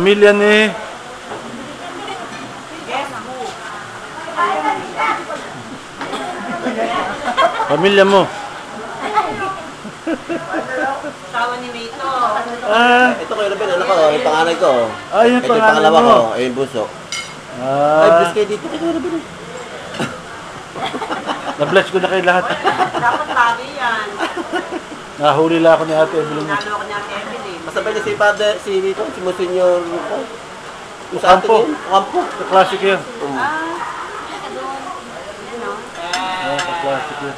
Pamilya ni... Pamilya mo. Tawa ni Mito. Ito kayo Robin, anak ko, yung panganay ko. Ay, yung ito yung panganay pangalawa mo. ko, ay yung buso. Ay, bless kayo dito kayo Robin. Na-bless ko na kayo lahat. Dapat lagi yan. Nahuli lang ako ni Ate Evelyn. Nalo ako ni Ate Evelyn. Masabay niya si Father, si dito, si Monsignor Rupo. Yung sa atin yun, Ocampo. Sa classic yun. Classic yun.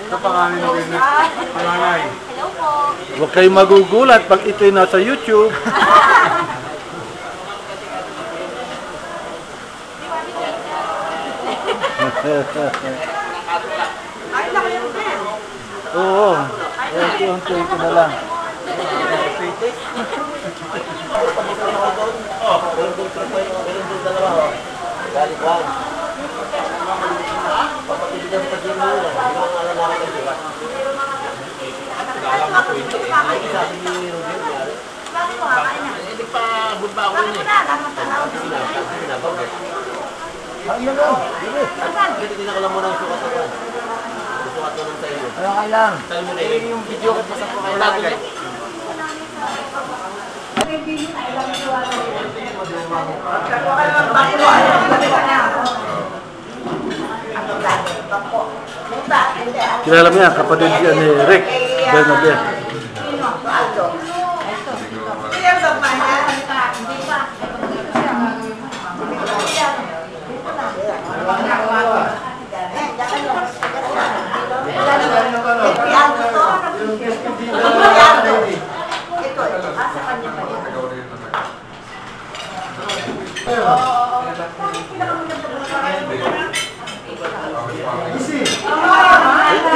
Ito pangalan mo rin. Panganay. Hello po. Huwag kayong magugulat pag ito'y nasa YouTube. Ay, laki yung din. Oo. Unti-unti ko na lang. Galit lang. Papatibigyan pa din mo yun. Hindi mo ang alam namin kasi. Sabi ni Ruben, yari. Bakit mo kakain na? Hindi pa bumba ako Bakit yun mo eh. na? Dapat tanaw. Ay, yan lang. Hindi tinakalam mo ng sukat ako. Sukat ko ng tayo. Ano kailang? Yung video ko pa sa po kayo lagay. Kilala mo yan, kapatid yan ni Rick Bernabé.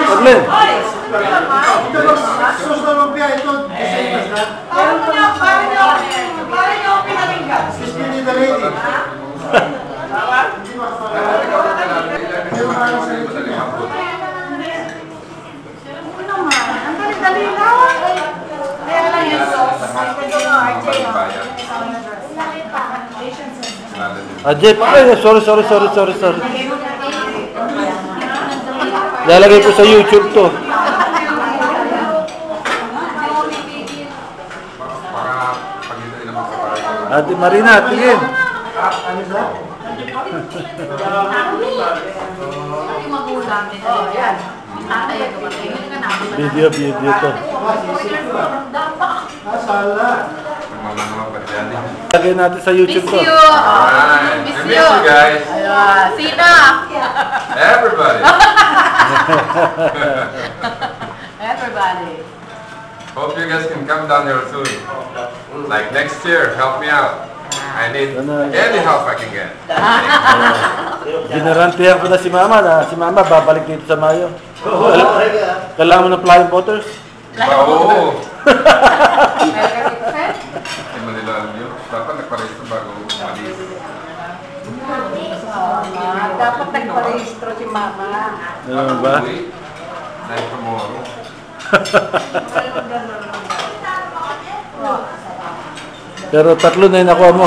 Arlen! Jeff, ay, sorry. Lalagay ko sa YouTube to. Ate Marina, tingin. Video to. Lagay natin sa YouTube to. Miss you guys. Sina! Everybody. Everybody. Hope you guys can come down here soon. Like next year, help me out. I need any help I can get. Ginarantihan ko na si Mama si Mama babalik dito sa Mayo. Kailangan mo ng flying voters? Oo. Ay, manilalam yun. Dapat nagparehistro bago umalis. Dapat nagparehistro si Mama. Ano ba? Like tomorrow. Pero tatlo na yung nakuha mo.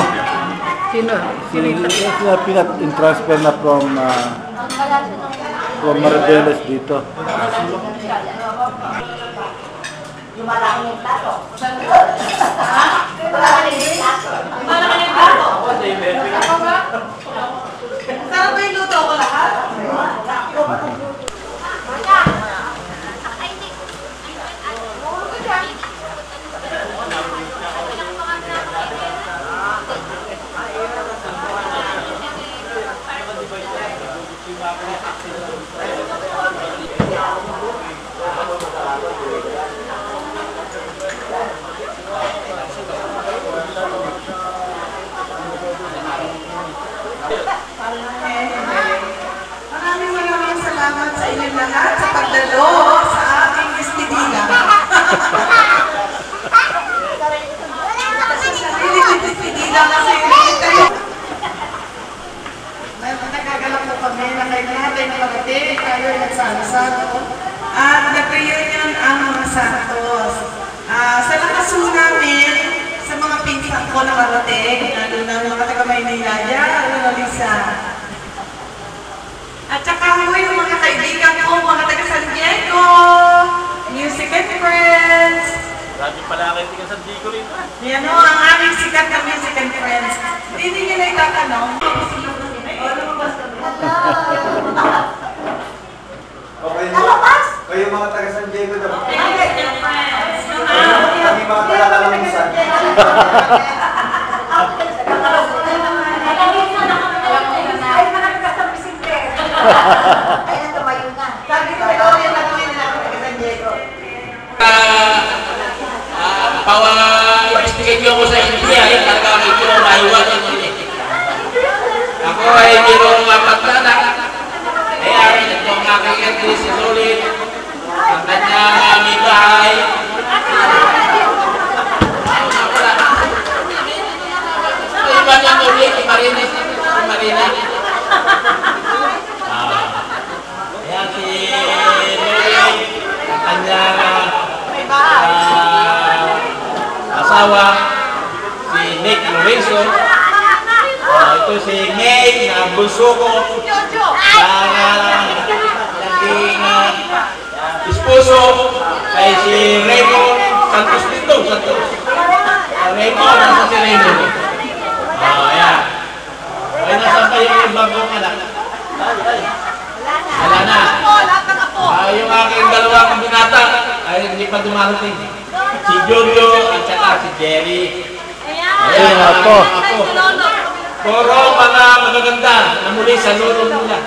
Sino? In-transfer na from Maribeles dito. Lumalaki yung plato. Lumalaki yung plato. Sarap ba yung luto ko lahat? ko yung mga kaibigan ko, mga taga San Diego, Music and Friends. Grabe pala kayo tingin sa Digo rin. Yan o, ang aming sikat na Music and Friends. Hindi nyo na itatanong. Okay, Lalabas? kayo mga taga San Diego daw. Music and Friends. Kami mga taga Kalamusan. Ay, nakakakas ng bisikleta. Ay, natumayo na. Sabi ko, ito yung natuloy na ako taga San Diego. Pawa-investigate ko sa India, yun talaga ang ito maiwan yung hindi. Ako ay mayroong apat na anak. Kaya ito ang aking entry si Solid. Ang kanyang may bahay. Ito iba niya ulit, si Marinis. Si Marina. Ayan si Loy. Ang kanyang asawa, si Nick Lorenzo. Ito si May, na bunso ko. Naging esposo kay si Raymond Santos dito. Raymond, nasa si Raymond. Ayan. Ay, nasa pa yung ibang kong anak. Wala na. Yung aking dalawang binata ay hindi pa dumarating. Si Jojo at saka si Jerry. Ayun nga po. Puro mga magaganda na muli sa lolo nila.